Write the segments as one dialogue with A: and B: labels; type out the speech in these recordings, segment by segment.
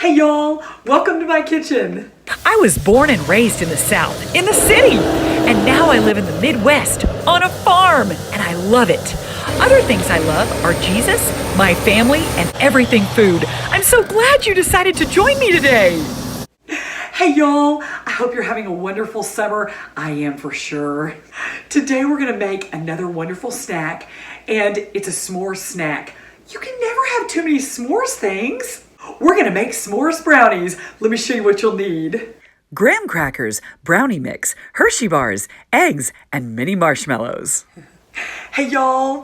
A: Hey y'all, welcome to my kitchen.
B: I was born and raised in the South, in the city, and now I live in the Midwest, on a farm, and I love it. Other things I love are Jesus, my family, and everything food. I'm so glad you decided to join me today.
A: Hey y'all, I hope you're having a wonderful summer. I am for sure. Today we're gonna make another wonderful snack, and it's a s'mores snack. You can never have too many s'mores things. We're gonna make s'mores brownies. Let me show you what you'll need.
B: Graham crackers, brownie mix, Hershey Bars, eggs, and mini marshmallows.
A: Hey y'all,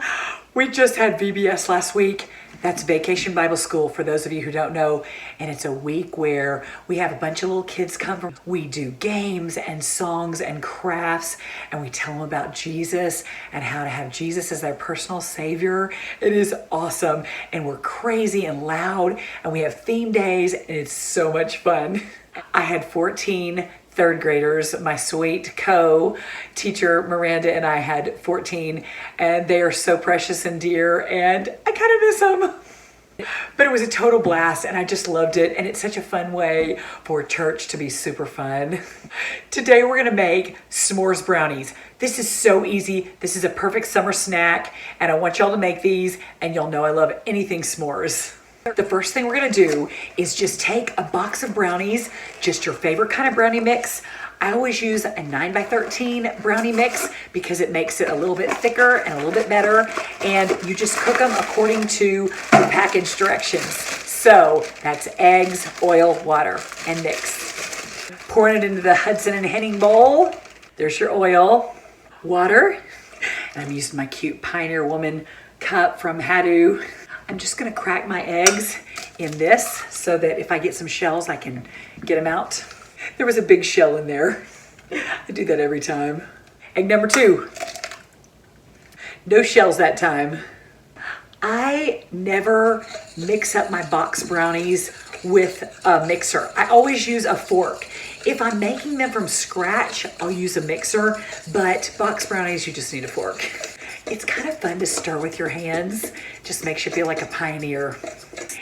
A: we just had VBS last week. That's Vacation Bible School for those of you who don't know. And it's a week where we have a bunch of little kids come from. We do games and songs and crafts, and we tell them about Jesus and how to have Jesus as their personal savior. It is awesome. And we're crazy and loud, and we have theme days, and it's so much fun. I had 14 third graders. My sweet co-teacher Miranda and I had 14, and they are so precious and dear, and I kind of miss them. But it was a total blast, and I just loved it, and it's such a fun way for church to be super fun. Today we're gonna make s'mores brownies. This is so easy. This is a perfect summer snack, and I want y'all to make these, and y'all know I love anything s'mores. The first thing we're gonna do is just take a box of brownies, just your favorite kind of brownie mix. I always use a 9x13 brownie mix because it makes it a little bit thicker and a little bit better, and you just cook them according to the package directions. So that's eggs, oil, water, and mix. Pouring it into the Hudson and Henning bowl. There's your oil, water, and I'm using my cute Pioneer Woman cup from Hadou. I'm just gonna crack my eggs in this so that if I get some shells, I can get them out. There was a big shell in there. I do that every time. Egg number 2. No shells that time. I never mix up my box brownies with a mixer. I always use a fork. If I'm making them from scratch, I'll use a mixer, but box brownies, you just need a fork. It's kind of fun to stir with your hands. Just makes you feel like a pioneer.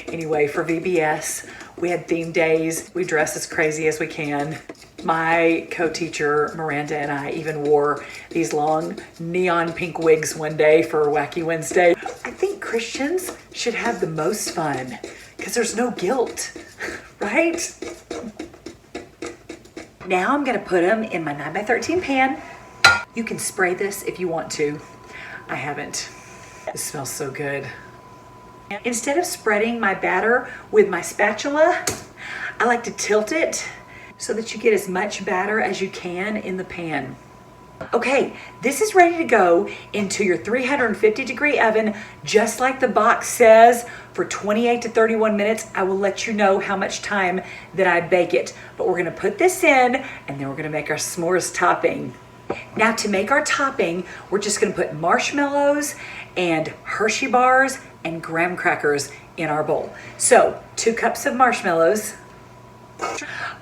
A: Anyway, for VBS, we had theme days. We dress as crazy as we can. My co-teacher, Miranda, and I even wore these long neon pink wigs one day for Wacky Wednesday. I think Christians should have the most fun because there's no guilt, right? Now I'm gonna put them in my 9x13 pan. You can spray this if you want to. I haven't. It smells so good. Instead of spreading my batter with my spatula, I like to tilt it so that you get as much batter as you can in the pan. Okay, this is ready to go into your 350-degree oven, just like the box says, for 28 to 31 minutes. I will let you know how much time that I bake it. But we're gonna put this in, and then we're gonna make our s'mores topping. Now to make our topping, we're just gonna put marshmallows and Hershey Bars and graham crackers in our bowl. So 2 cups of marshmallows.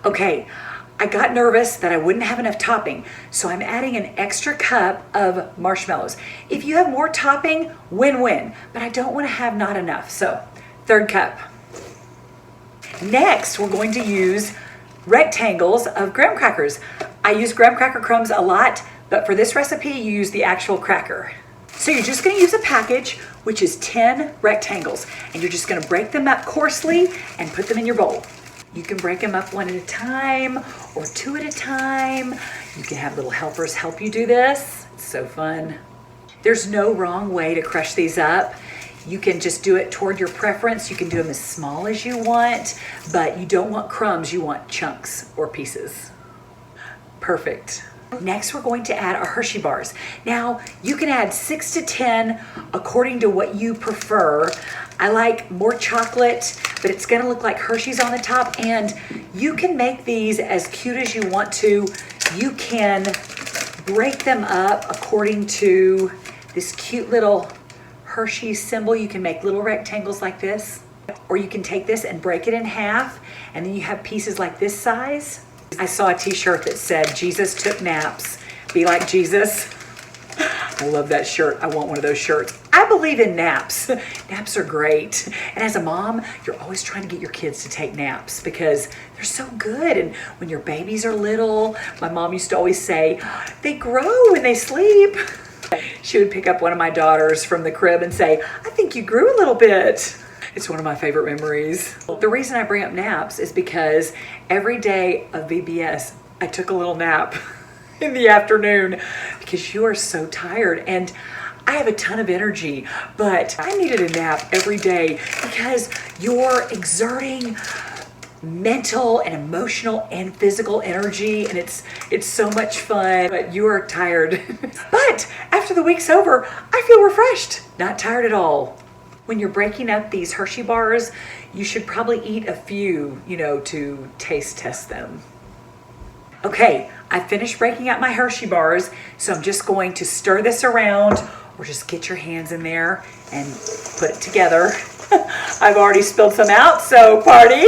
A: Okay, I got nervous that I wouldn't have enough topping, so I'm adding an extra cup of marshmallows. If you have more topping, win-win, but I don't wanna have not enough, so 3rd cup. Next, we're going to use rectangles of graham crackers. I use graham cracker crumbs a lot, but for this recipe, you use the actual cracker. So you're just gonna use a package, which is 10 rectangles, and you're just gonna break them up coarsely and put them in your bowl. You can break them up 1 at a time or 2 at a time. You can have little helpers help you do this. It's so fun. There's no wrong way to crush these up. You can just do it toward your preference. You can do them as small as you want, but you don't want crumbs, you want chunks or pieces. Perfect. Next, we're going to add our Hershey Bars. Now, you can add 6 to 10 according to what you prefer. I like more chocolate, but it's gonna look like Hershey's on the top, and you can make these as cute as you want to. You can break them up according to this cute little Hershey symbol. You can make little rectangles like this, or you can take this and break it in half, and then you have pieces like this size. I saw a t-shirt that said, Jesus took naps, be like Jesus. I love that shirt. I want one of those shirts. I believe in naps. Naps are great. And as a mom, you're always trying to get your kids to take naps because they're so good. And when your babies are little, my mom used to always say, they grow when they sleep. She would pick up one of my daughters from the crib and say, I think you grew a little bit. It's one of my favorite memories. The reason I bring up naps is because every day of VBS, I took a little nap in the afternoon because you are so tired and I have a ton of energy, but I needed a nap every day because you're exerting mental and emotional and physical energy and it's so much fun, but you are tired. But after the week's over, I feel refreshed, not tired at all. When you're breaking up these Hershey bars, you should probably eat a few, to taste test them. Okay, I finished breaking up my Hershey bars, so I'm just going to stir this around or just get your hands in there and put it together. I've already spilled some out, so party.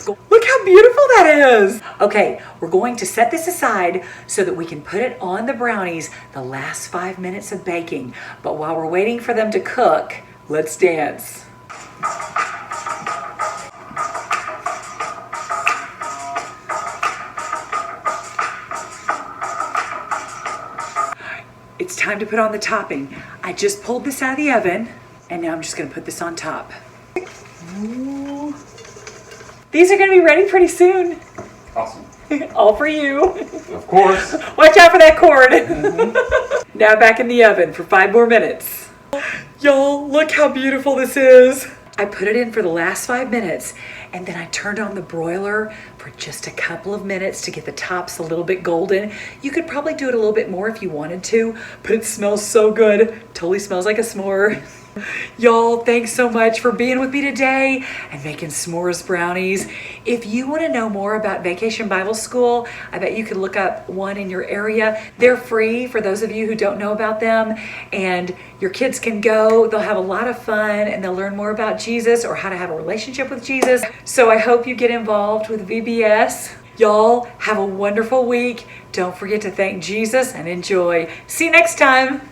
A: Look how beautiful that is. Okay, we're going to set this aside so that we can put it on the brownies the last 5 minutes of baking. But while we're waiting for them to cook, let's dance. It's time to put on the topping. I just pulled this out of the oven and now I'm just gonna put this on top. Ooh. These are gonna be ready pretty soon.
C: Awesome.
A: All for you.
C: Of course.
A: Watch out for that cord. Mm-hmm. Now back in the oven for 5 more minutes. Y'all, look how beautiful this is. I put it in for the last 5 minutes and then I turned on the broiler for just a couple of minutes to get the tops a little bit golden. You could probably do it a little bit more if you wanted to, but it smells so good. Totally smells like a s'more. Y'all, thanks so much for being with me today and making s'mores brownies. If you want to know more about Vacation Bible School, I bet you could look up one in your area. They're free for those of you who don't know about them, and your kids can go. They'll have a lot of fun and they'll learn more about Jesus or how to have a relationship with Jesus. So I hope you get involved with VBS. Y'all, have a wonderful week. Don't forget to thank Jesus and enjoy. See you next time.